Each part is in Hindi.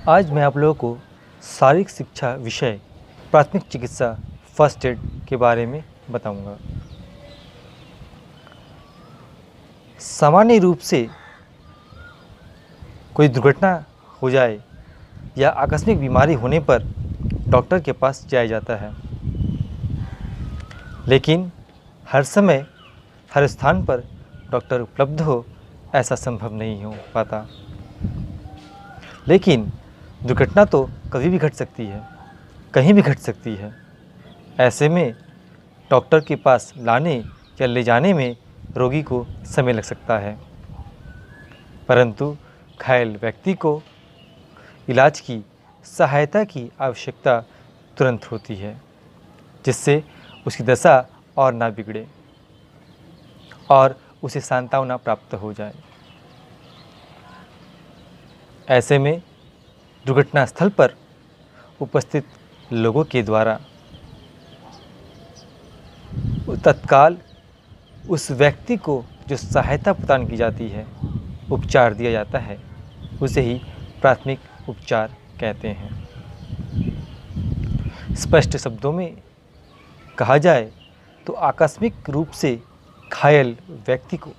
आज मैं आप लोगों को शारीरिक शिक्षा विषय प्राथमिक चिकित्सा फर्स्ट एड के बारे में बताऊंगा। सामान्य रूप से कोई दुर्घटना हो जाए या आकस्मिक बीमारी होने पर डॉक्टर के पास जाया जाता है, लेकिन हर समय हर स्थान पर डॉक्टर उपलब्ध हो ऐसा संभव नहीं हो पाता। लेकिन दुर्घटना तो कभी भी घट सकती है, कहीं भी घट सकती है। ऐसे में डॉक्टर के पास लाने या ले जाने में रोगी को समय लग सकता है, परंतु घायल व्यक्ति को इलाज की सहायता की आवश्यकता तुरंत होती है, जिससे उसकी दशा और ना बिगड़े और उसे सांत्वना प्राप्त हो जाए। ऐसे में दुर्घटना स्थल पर उपस्थित लोगों के द्वारा तत्काल उस व्यक्ति को जो सहायता प्रदान की जाती है, उपचार दिया जाता है, उसे ही प्राथमिक उपचार कहते हैं। स्पष्ट शब्दों में कहा जाए तो आकस्मिक रूप से घायल व्यक्ति को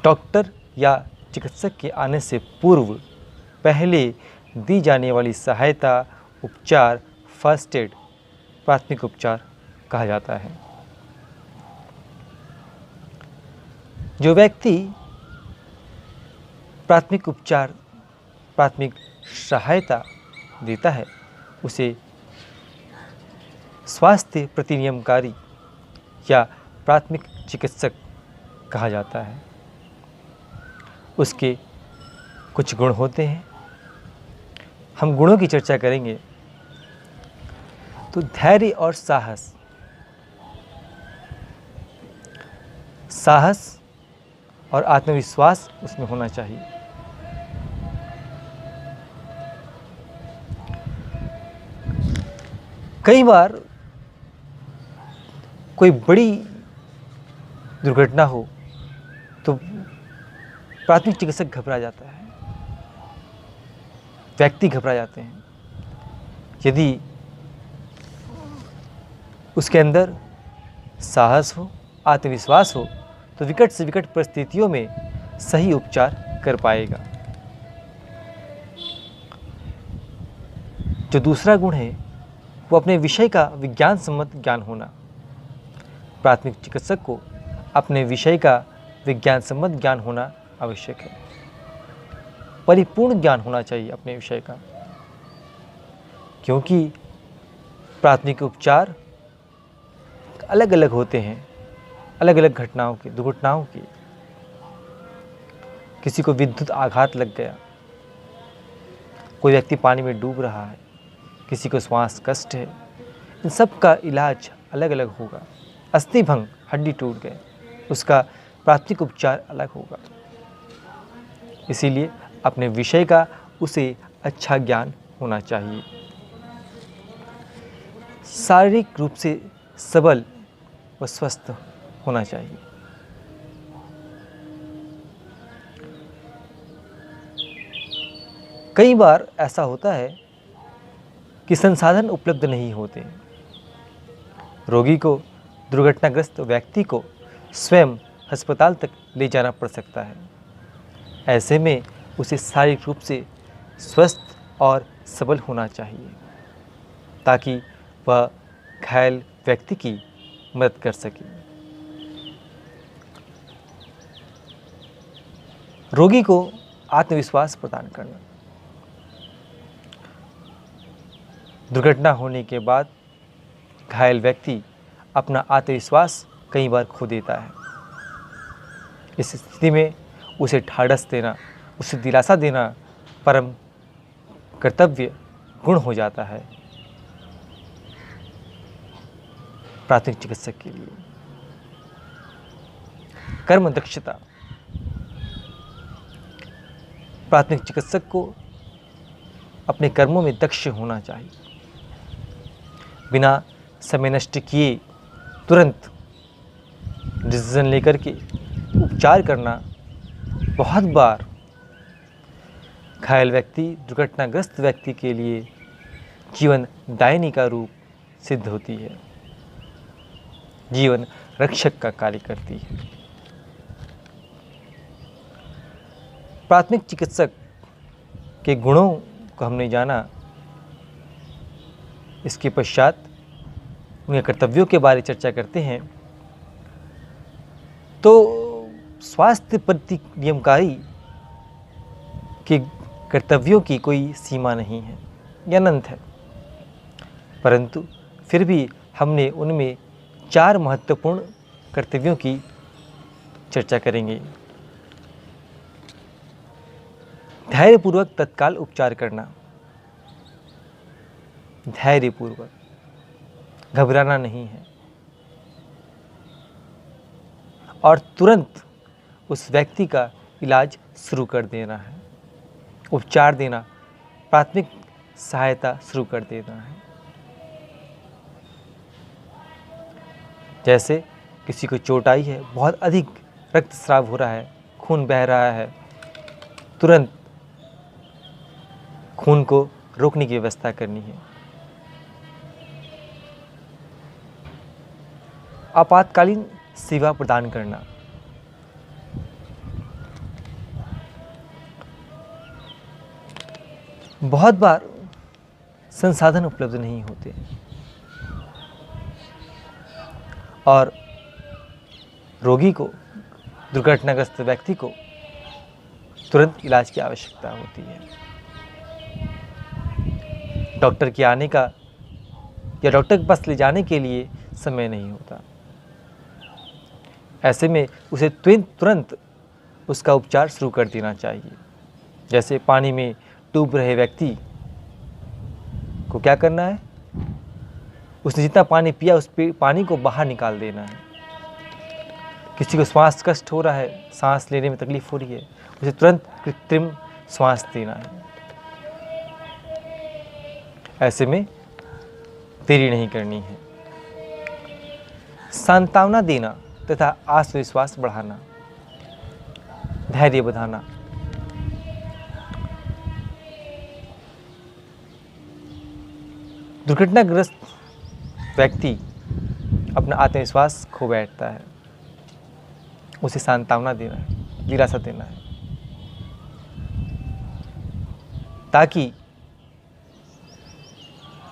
डॉक्टर या चिकित्सक के आने से पूर्व पहले दी जाने वाली सहायता उपचार फर्स्ट एड प्राथमिक उपचार कहा जाता है। जो व्यक्ति प्राथमिक उपचार प्राथमिक सहायता देता है उसे स्वास्थ्य प्रतिनियमकारी या प्राथमिक चिकित्सक कहा जाता है। उसके कुछ गुण होते हैं, हम गुणों की चर्चा करेंगे। तो धैर्य और साहस और आत्मविश्वास उसमें होना चाहिए। कई बार कोई बड़ी दुर्घटना हो तो प्राथमिक चिकित्सक घबरा जाता है, व्यक्ति घबरा जाते हैं। यदि उसके अंदर साहस हो, आत्मविश्वास हो, तो विकट से विकट परिस्थितियों में सही उपचार कर पाएगा। जो दूसरा गुण है वो अपने विषय का विज्ञान सम्मत ज्ञान होना। प्राथमिक चिकित्सक को अपने विषय का विज्ञान सम्मत ज्ञान होना आवश्यक है। परिपूर्ण ज्ञान होना चाहिए अपने विषय का, क्योंकि प्राथमिक उपचार अलग अलग होते हैं, अलग अलग घटनाओं के, दुर्घटनाओं के। किसी को विद्युत आघात लग गया, कोई व्यक्ति पानी में डूब रहा है, किसी को श्वास कष्ट है, इन सब का इलाज अलग अलग होगा। अस्थि भंग, हड्डी टूट गए, उसका प्राथमिक उपचार अलग होगा। इसीलिए अपने विषय का उसे अच्छा ज्ञान होना चाहिए। शारीरिक रूप से सबल व स्वस्थ होना चाहिए। कई बार ऐसा होता है कि संसाधन उपलब्ध नहीं होते। रोगी को, दुर्घटनाग्रस्त व्यक्ति को स्वयं अस्पताल तक ले जाना पड़ सकता है। ऐसे में उसे शारीरिक रूप से स्वस्थ और सबल होना चाहिए, ताकि वह घायल व्यक्ति की मदद कर सके। रोगी को आत्मविश्वास प्रदान करना। दुर्घटना होने के बाद घायल व्यक्ति अपना आत्मविश्वास कई बार खो देता है। इस स्थिति में उसे ढाढ़स देना, उसे दिलासा देना परम कर्तव्य गुण हो जाता है प्राथमिक चिकित्सक के लिए। कर्म दक्षता। प्राथमिक चिकित्सक को अपने कर्मों में दक्ष होना चाहिए। बिना समय नष्ट किए तुरंत डिसीजन लेकर के उपचार करना बहुत बार घायल व्यक्ति दुर्घटनाग्रस्त व्यक्ति के लिए जीवन दायिनी का रूप सिद्ध होती है, जीवन रक्षक का कार्य करती है। प्राथमिक चिकित्सक के गुणों को हमने जाना। इसके पश्चात उनके कर्तव्यों के बारे में चर्चा करते हैं। तो स्वास्थ्य प्रति नियमकारी के कर्तव्यों की कोई सीमा नहीं है, यह अनंत है, परंतु फिर भी हमने उनमें 4 महत्वपूर्ण कर्तव्यों की चर्चा करेंगे। धैर्यपूर्वक तत्काल उपचार करना, धैर्यपूर्वक, घबराना नहीं है और तुरंत उस व्यक्ति का इलाज शुरू कर देना है, उपचार देना, प्राथमिक सहायता शुरू कर देना है। जैसे किसी को चोट आई है, बहुत अधिक रक्तस्राव हो रहा है, खून बह रहा है, तुरंत खून को रोकने की व्यवस्था करनी है। आपातकालीन सेवा प्रदान करना, बहुत बार संसाधन उपलब्ध नहीं होते और रोगी को, दुर्घटनाग्रस्त व्यक्ति को तुरंत इलाज की आवश्यकता होती है। डॉक्टर के आने का या डॉक्टर के पास ले जाने के लिए समय नहीं होता। ऐसे में उसे तुरंत उसका उपचार शुरू कर देना चाहिए। जैसे पानी में डूब रहे व्यक्ति को क्या करना है, उसने जितना पानी पिया उस पानी को बाहर निकाल देना है। किसी को श्वास कष्ट हो रहा है, सांस लेने में तकलीफ हो रही है, उसे तुरंत कृत्रिम श्वास देना है। ऐसे में देरी नहीं करनी है। सांत्वना देना तथा आत्मविश्वास बढ़ाना, धैर्य बढ़ाना, दुर्घटनाग्रस्त व्यक्ति अपना आत्मविश्वास खो बैठता है, उसे सांत्वना देना है, दिलासा देना है, ताकि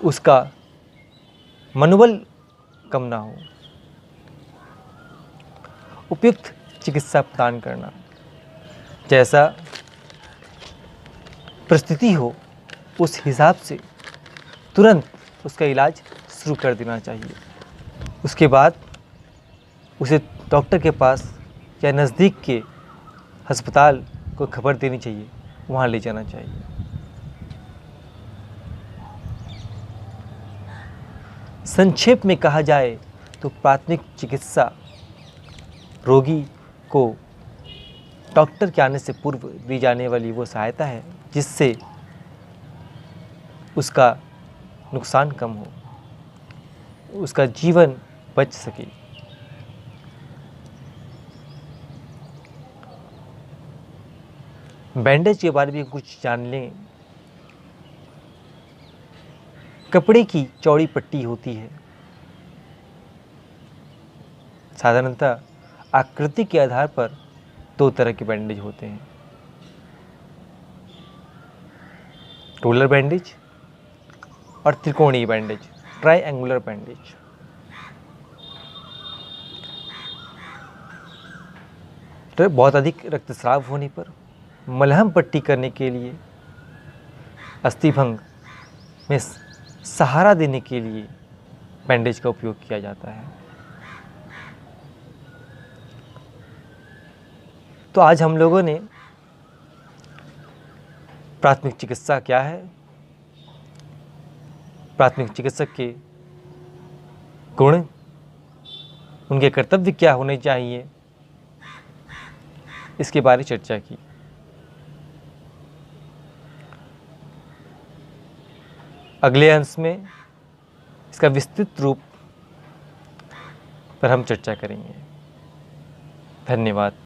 उसका मनोबल कम ना हो। उपयुक्त चिकित्सा प्रदान करना, जैसा परिस्थिति हो उस हिसाब से तुरंत उसका इलाज शुरू कर देना चाहिए। उसके बाद उसे डॉक्टर के पास या नज़दीक के अस्पताल को खबर देनी चाहिए, वहाँ ले जाना चाहिए। संक्षेप में कहा जाए तो प्राथमिक चिकित्सा रोगी को डॉक्टर के आने से पूर्व दी जाने वाली वो सहायता है जिससे उसका नुकसान कम हो, उसका जीवन बच सके। बैंडेज के बारे में कुछ जान लें। कपड़े की चौड़ी पट्टी होती है। साधारणतः आकृति के आधार पर 2 तरह के बैंडेज होते हैं, रोलर बैंडेज और त्रिकोणीय बैंडेज, ट्रायंगुलर बैंडेज। तो बहुत अधिक रक्तस्राव होने पर मलहम पट्टी करने के लिए, अस्थिभंग में सहारा देने के लिए बैंडेज का उपयोग किया जाता है। तो आज हम लोगों ने प्राथमिक चिकित्सा क्या है, प्राथमिक चिकित्सक के गुण, उनके कर्तव्य क्या होने चाहिए, इसके बारे में चर्चा की। अगले अंश में इसका विस्तृत रूप पर हम चर्चा करेंगे। धन्यवाद।